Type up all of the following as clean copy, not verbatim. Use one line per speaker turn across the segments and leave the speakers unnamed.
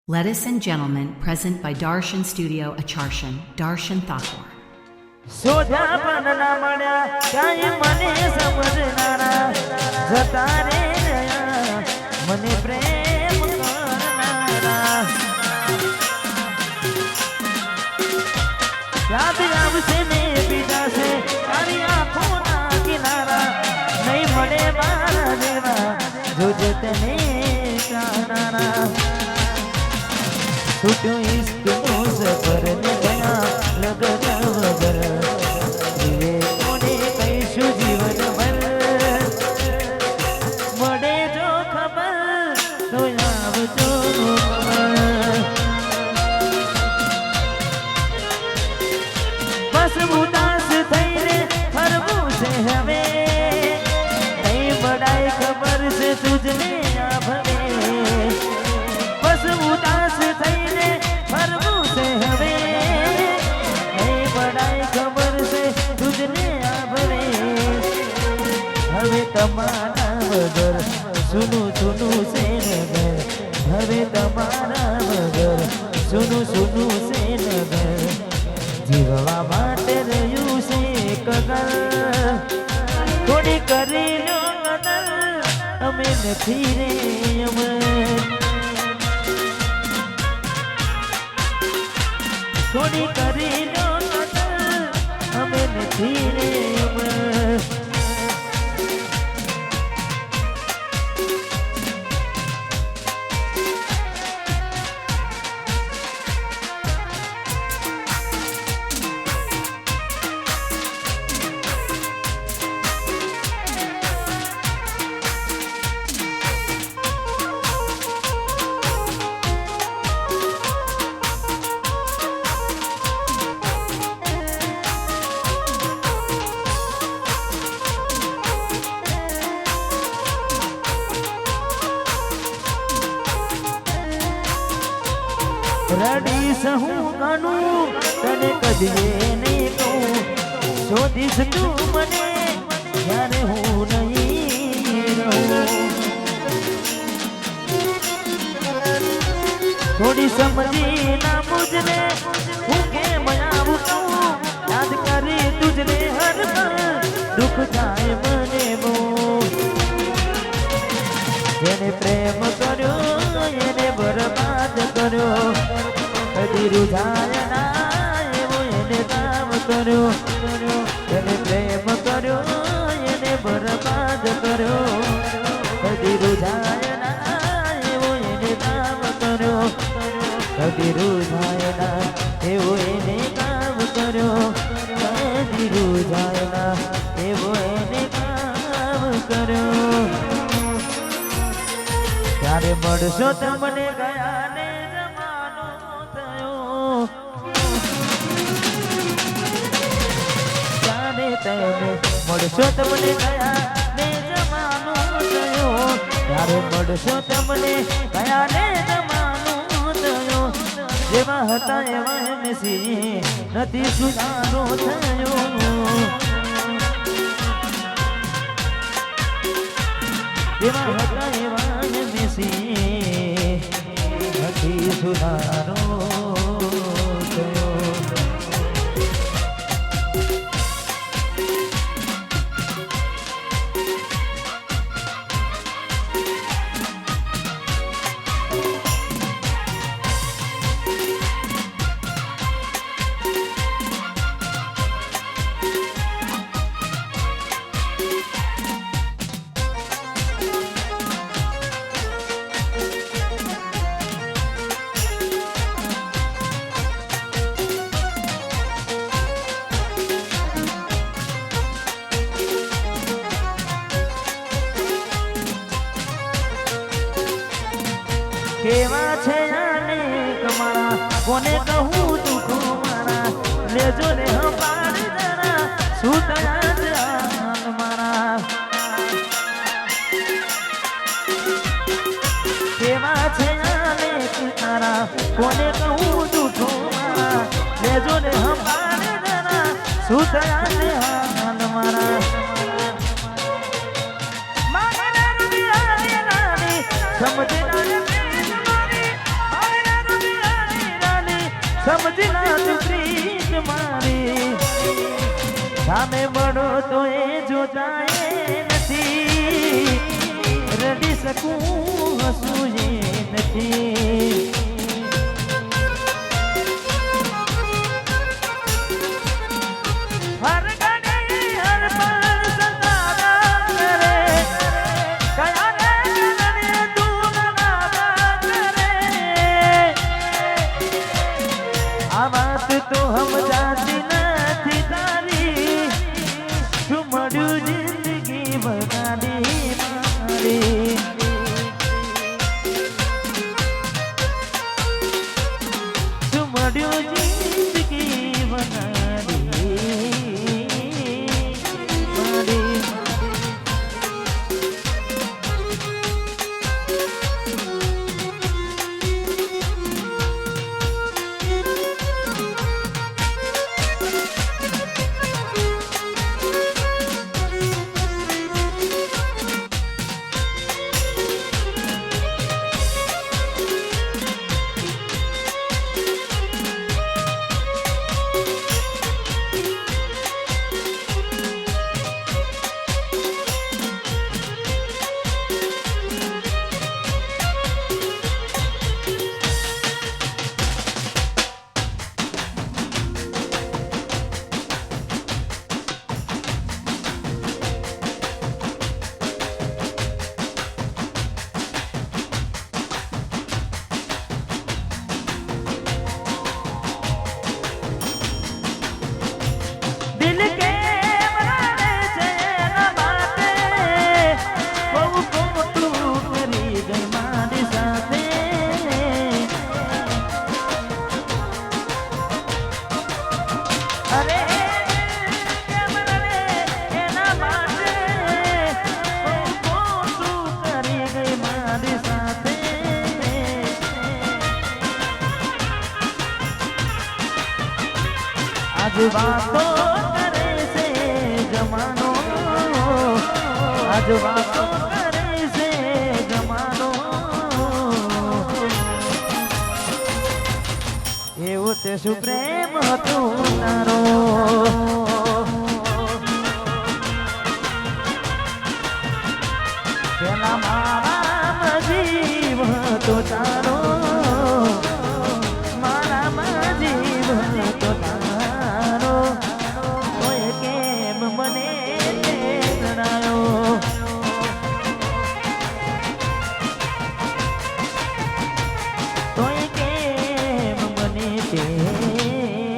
Ladies and gentlemen, present by Darshan Studio Acharshan, Darshan Thakur.
સોજા પણ ના મળ્યા કાંઈ મને સમજનારા જતા રે મને પ્રેમ કરનારા યાદ આવશે ને પીડાશે તારી આંખોના કિનારા નહીં મળે મારા જેવા જોજે તને ચાહનારા છૂટો ઇશ્કનો સફર ને ગયા લગન વગર જીવે કોને કહીશું જીવન ભર મળે જો ખબર તો આવજો ખબર બસ ઉદાસ થઈને ફરવું છે હવે નહીં બડાઈ ખબર છે તુજને આ ભવે બસ ઉદાસ થઈને ફરવું છે હવે નહીં બડાઈ ખબર છે તુજને આ ભવે હવે તમારા વગર સુનું સુનું છે નગર હવે તમારા વગર સુનું સુનું છે નગર જીવવા માટે રહ્યું છે કગર થોડી કરી લો કદર અમે નથી રે અમર થોડી કરી લો કદર અમે નથી રે અમર રડી સહું ગાનું તને કદીએ નહીં કહું શોધીશ તું મને જ્યારે હું નહીં રહું થોડી સમજી ના મુજને હું કેમ આવું કહું યાદ કરી તુજને હર પળ દુઃખ થાય મને બહુ જેને પ્રેમ કર્યો એને બરબાદ કર્યો કદી રૂઝાય ના એવો એને કામ કર્યો એને પ્રેમ કર્યો એને બરબાદ કર્યો કદી રૂઝાય ના એવો એને કામ કર્યો કદી રૂઝાય ના એવો એને કામ કર્યો કદી રૂઝાય ના એવો એને કામ કર્યો ત્યારે મળશો તમને ગયા ને જમાનો થયો ત્યારે તમે મળશો તમને ગયા ને જમાનો થયો ત્યારે મળશો તમને ગયા ને જમાનો થયો જેવા હતા એવા એમસી નથી સુધારો થયો જેવા હતા એવા નથી સુધારો થયો કેવા છે આને કમારા કોને કહું દુઃખો મારા લેજો ને હંપાડ જરા શું થયા જાન મારા કેવા છે આને તારા કોને કહું દુઃખો મારા લેજો ને હંપાડ જરા શું થયા જાન મારા સમજે સમજી ના તું પ્રીત મારી સામે મળો તો એ જોતા નથી રડી શકું હસું એ નથી હર ઘડી હર પળ સતારા કરે કયા ને તને તું ના કરે આ વાત તો સમજાતી નથી તારી શું મળ્યું જિંદગી બનાવી મારી શું મળ્યું જિંદગી બનાવી મારી आज बातों करे से जमानो आज बातों करे से जमानो એવું તે શું પ્રેમ હતું તારો પેલા મારા જીવ હતો તારો મારા જીવ હતો તારો તોય કેમ મને જણાયો તોય કેમ મને જણાયો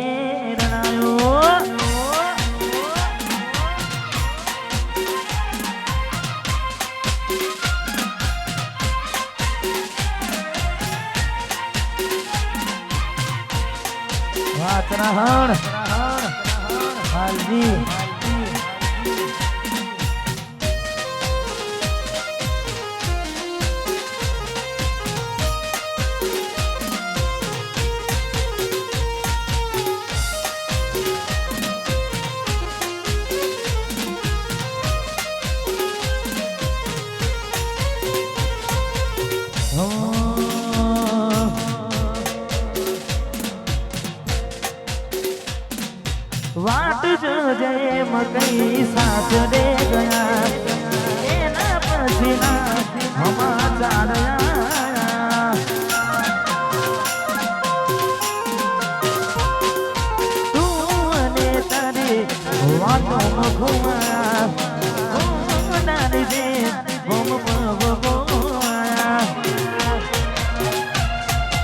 વાતરાહણ હાલજી वाट जो जय मकई साथ दे गया एना पसीना समाचार आया तू अने तारे वाटों में घुमाया घूम डाली दे घूम पवया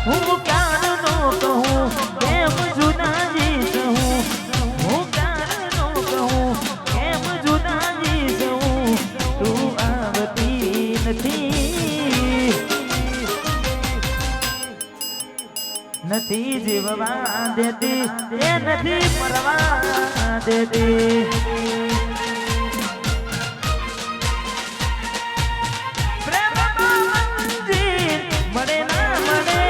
हूँ प्यार नो कहूँ केम जुदा जी कहूँ નથી જીવવા દેતી એ નથી મરવા દેતી પ્રેમમાં મંજિર મળે ના મળે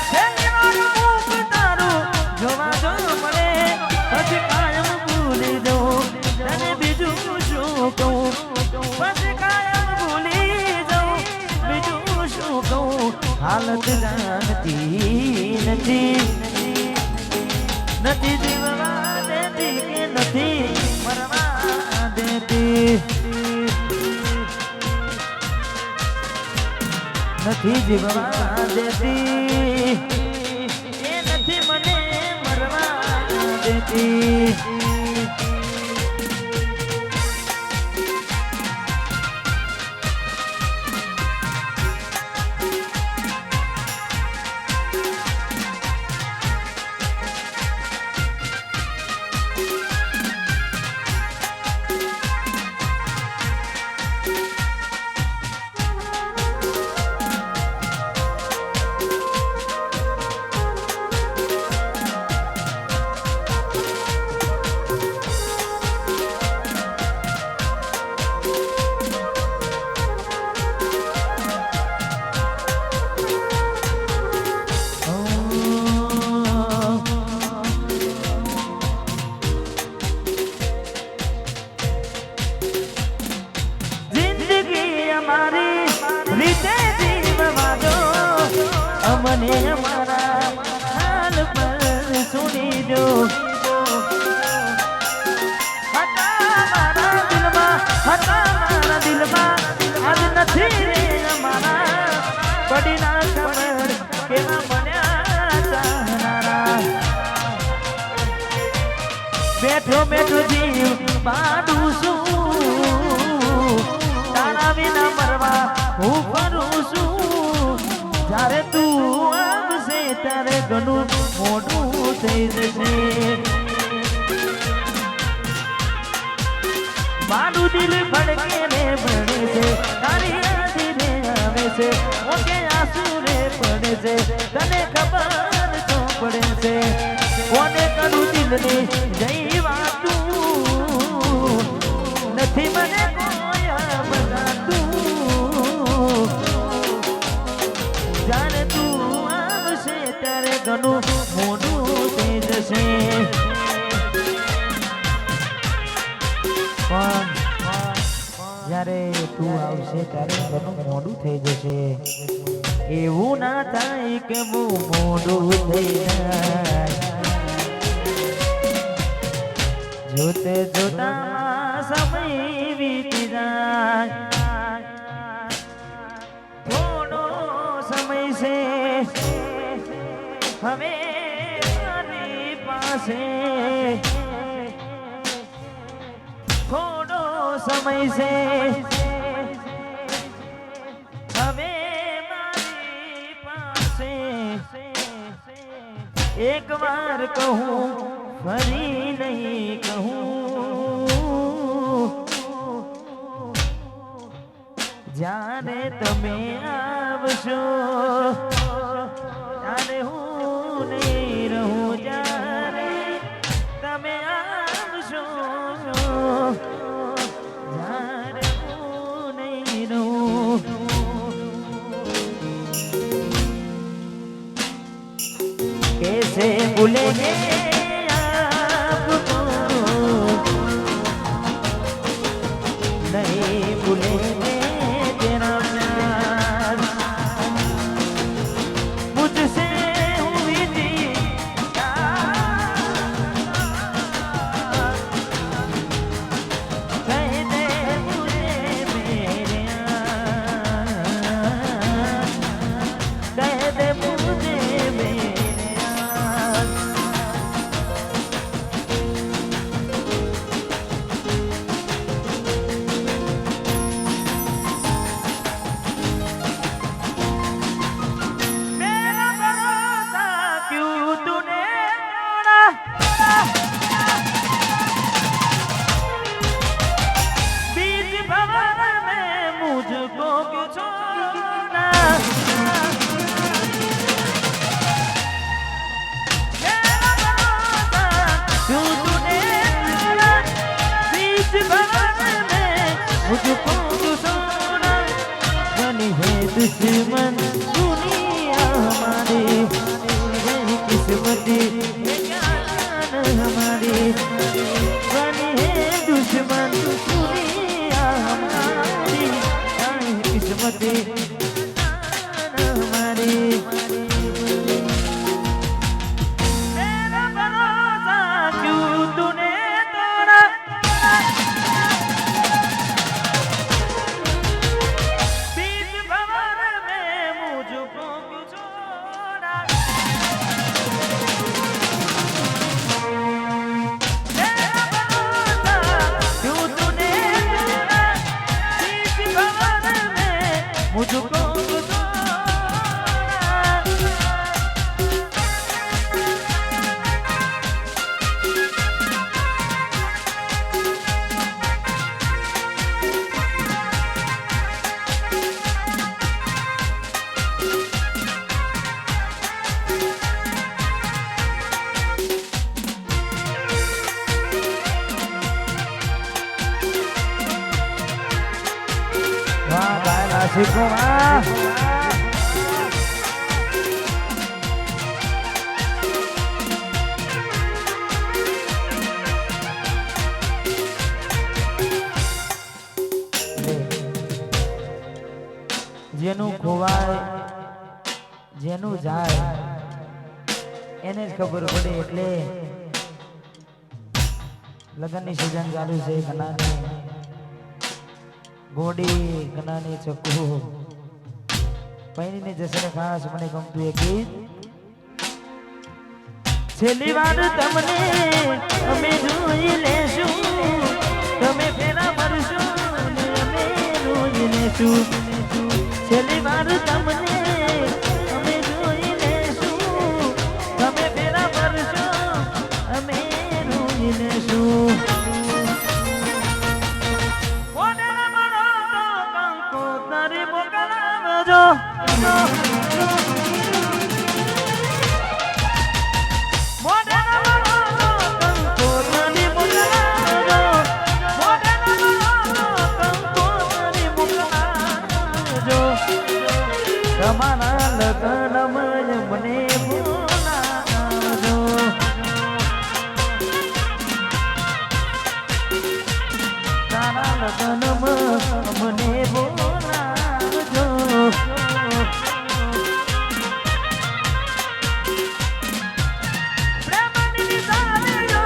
છેલ્લી વાર મુખ તારું જોવા જો મળે પછી કાયમ ભૂલી જાઉં તને બીજું શું કહું પછી કાયમ ભૂલી જાઉં બીજું શું કહું હાલત જાણતી નથી નથી જીવવા દેતી કે નથી મરવા દેતી નથી જીવવા દેતી એ નથી મને મરવા દેતી મને અમારા હાલ પર સુની દો હતા મારા દિલમાં આજ નથી રે અમારા પડી ના ખબર કેવા બન્યા ચાહનારા બેઠો બેઠો જીવ બાડું છું તારા વિના મરવા હું ફરું છું જ્યારે તું આવશે ત્યારે ઘણું મોટું થઈ જશે મારું દિલ ભડકે ને ભણે છે તારી યાદી રે આવે છે ઓકે આંસુ રે પડે છે તને ખબર તો પડે છે કોને કરું દિલને જઈ વાતું નથી મને કોઈ બતાતું જાણે તું આવશે ત્યારે ઘણું મોટું થઈ જશે પણ જ્યારે તું આવશે ત્યારે ઘણું મોડું થઈ જશે એવું ના થાય કે બહુ મોડું થઈ જાય જોતે જોતા સમય વીતી જાય હવે મારી પાસે થોડો સમય છે હવે મારી પાસે એક વાર કહું ફરી નહીં કહું જ્યારે તમે આવશો ત્યારે હું નહીં રહું જ્યારે તમે આવશો જ્યારે હું નહીં રહું कैसे भूलेंगे आपको नहीं भूलेंगे तेरा प्यार मुझसे हुई थी कह दे मुझे मेरे कह दे मुझे मेरे मुझको तो सोना बनी है दुश्मन दुनिया हमारी बनी किस्मती हमारी बनी है दुश्मन दुनिया हमारी किस्मती हमारी मेरा भरोसा શીખવા જેનું ખોવાય જેનું જાય એને જ ખબર પડે એટલે લગ્નની સિઝન ચાલુ છે કનાની ગોડી કનાની ચક્કુ પૈણીને જશે ને ખાસ મને ગમતું એક ગીત છેલ્લી વાર તમને અમે જોઈ લેશું તમે ફેરા મરશો ને અમે રોઈ લેશું છેલ્લી વાર તમને અમે જોઈ લેશું તમે ફેરા મરશો અમે રોઈ લેશું તમારા લગ્નમાં મને બોલાવજો તારા લગ્નમાં મને બોલાવજો પ્રેમની નિશાનીઓ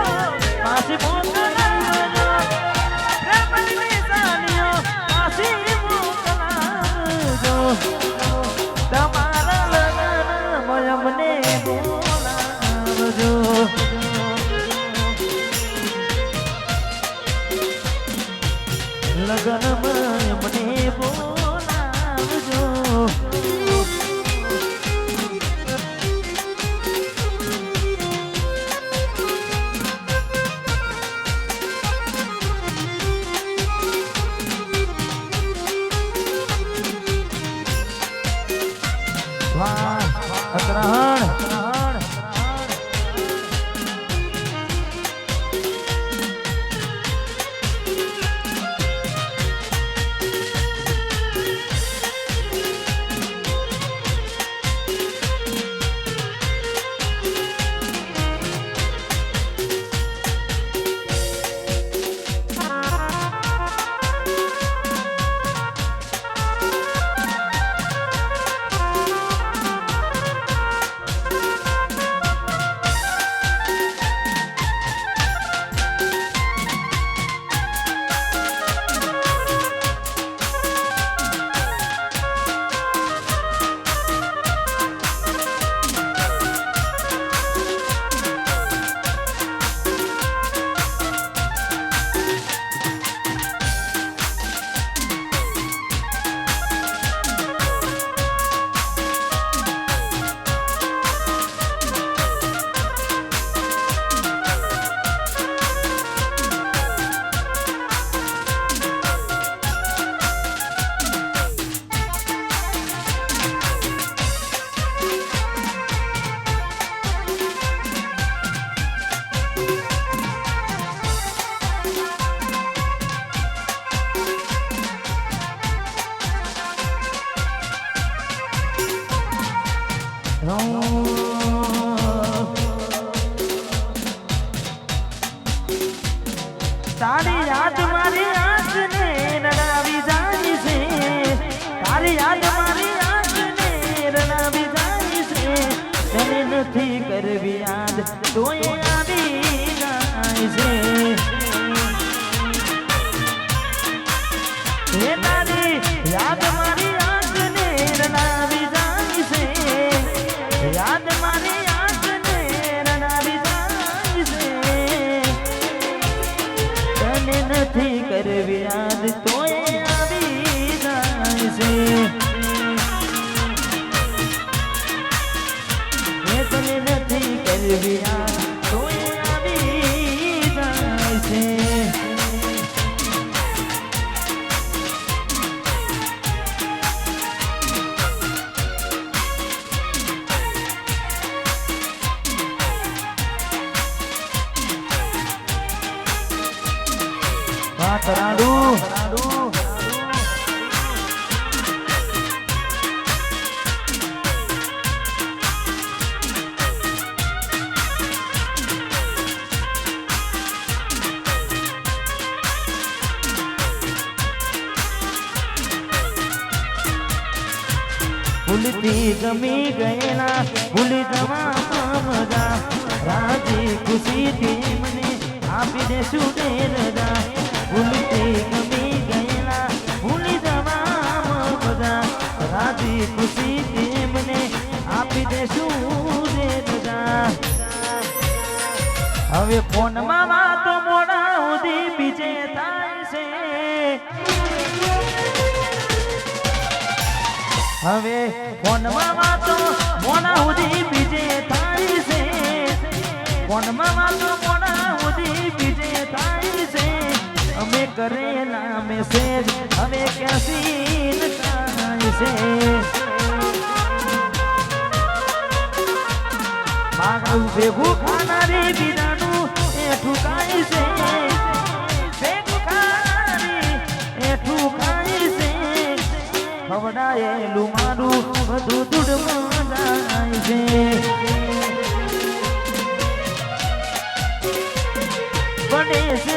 પાછી મોકલાવજો પ્રેમની નિશાનીઓ પાછી મોકલાવજો તમારા લગ્નમાં અમને બોલાવજો લગ્નમાં અમને બોલાવજો વાહ અગ્રહણ તારી યાદ મારી આંખને રડાવી જાય છે તારી યાદ મારી આંખને રડાવી જાય છે તને નથી કરવી યાદ તોય આવી જાય છે હે તારી યાદ મારી આંખને રડાવી જાય છે યાદ મારી આંખને રડાવી જાય છે તને નથી કરવી યાદ તોય આવી જાય છે તને નથી કરવી યાદ તોય આવી જાય છે તરાડુ ભૂલથી ગમી ગયેલા ભૂલી જવા મજા રાજી ખુશીથી મને આપી દેશું ને રજા ભૂલથી ગમી ગયેલા ભૂલી જવા મજા રાજી ખુશીથી મને આપી દેશું ને રજા હવે ફોનમાં વાતો મોડા સુધી બીજે થાય છે હવે ફોનમાં વાતો મોડા સુધી બીજે થાય છે ફોનમાં વાતો મોડા સુધી બીજે થાય છે અમે કરેલા મેસેજ હવે કેસીન થાય છે મારું ભેગું ખાનારી બીજાનું એઠું ખાય છે ભેગું ખાનારી એઠું ખાય છે ખવડાયેલું મારું બધું દૂધમાં જાય છે બને છે